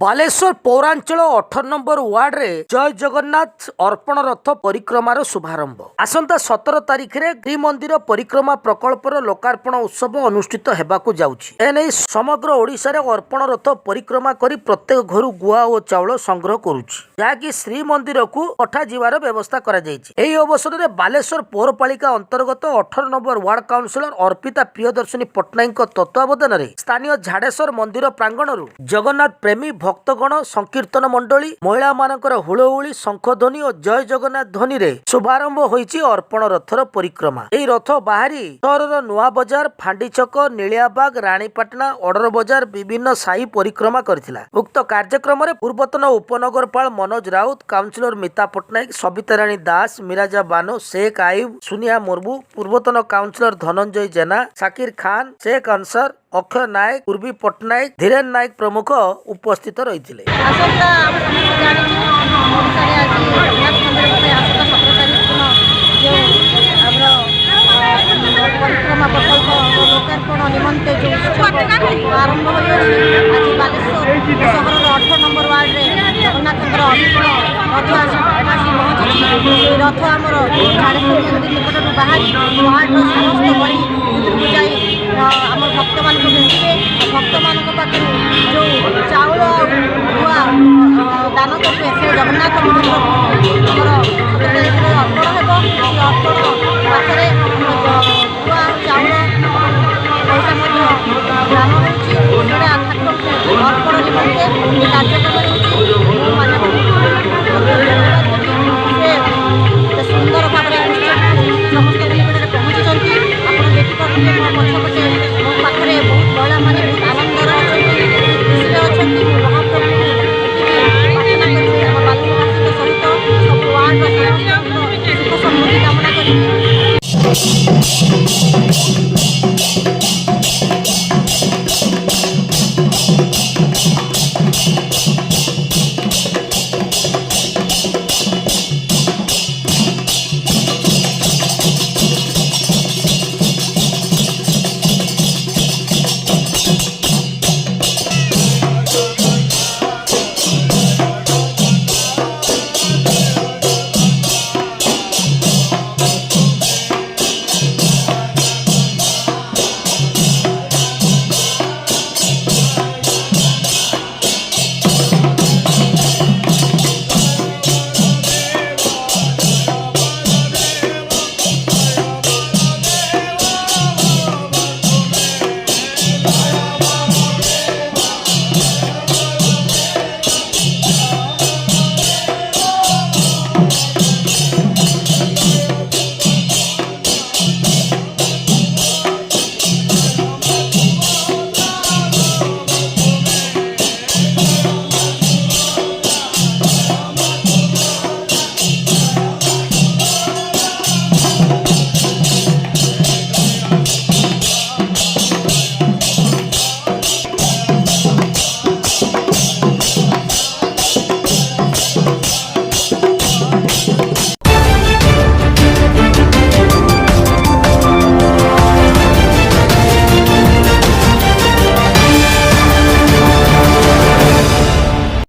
Baleshwar पौरांचल 18 number ward रे जय जगन्नाथ अर्पण रथ परिक्रमार शुभारंभ आसंता 17 तारिख रे श्रीमंदिर परिक्रमा प्रकल्पर लोकार्पण उत्सव अनुष्ठित हेबाकु जाउछि। एने समग्र ओडिशा रे अर्पण रथ परिक्रमा करी प्रत्येक घर गुआ और चाउल संग्रह करूछि, जाकि श्रीमंदिर को पठा जीवार व्यवस्था करा जाइछि। एही अवसर रे बालेश्वर पौरपालिका अंतर्गत 18 number ward councillor Arpita Priyadarshini Pattnaik तत्वावधान रे स्थानीय झाडेश्वर मंदिर प्रांगण जगन्नाथ प्रेमी भक्तगण संकीर्तन मंडली महिला मानकर हुलहुली शंखध्वनि और जय जगन्नाथ ध्वनि रे शुभारंभ होईछि अर्पण रथर परिक्रमा। एही रथ बाहरी सहरर नुआ बजार, फांडी छक, नीलियाबाग, रानीपाटना, ऑर्डर बजार विभिन्न साही परिक्रमा करथिला। उक्त कार्यक्रम रे पूर्वतन उपनगरपाल मनोज राउत, काउंसिलर मिता पट्टनायक, सबिता रानी दास, मिराजा बानो, शेख आयुब, सुनिया मुर्मू, पूर्वतन काउंसिलर धनंजय जेना, साकिर खान, शेख अंसर, अक्षय नायक, पूर्वी पट्टनायक, धीरेन नायक प्रमुख उपस्थित रही। परिक्रमा प्रकल्प लोकार्पण निमंते जो आरंभ हो आज बालेश्वर सहर 18 नंबर वार्ड में जगन्नाथ रथ आसी पहुंची। रथ आमर झाड़ेश्वर मंदिर निकट बाहर वार्ड समस्त बड़ी भितर जाई आम भक्त मान भेटे भक्त मान पाखे जो चाउल गुआ दान करते से जगन्नाथ मंदिर अर्पण हो अर्पण पाखे गुआ चाउल पैसा दान होती अर्पण निमंते कार्यक्रम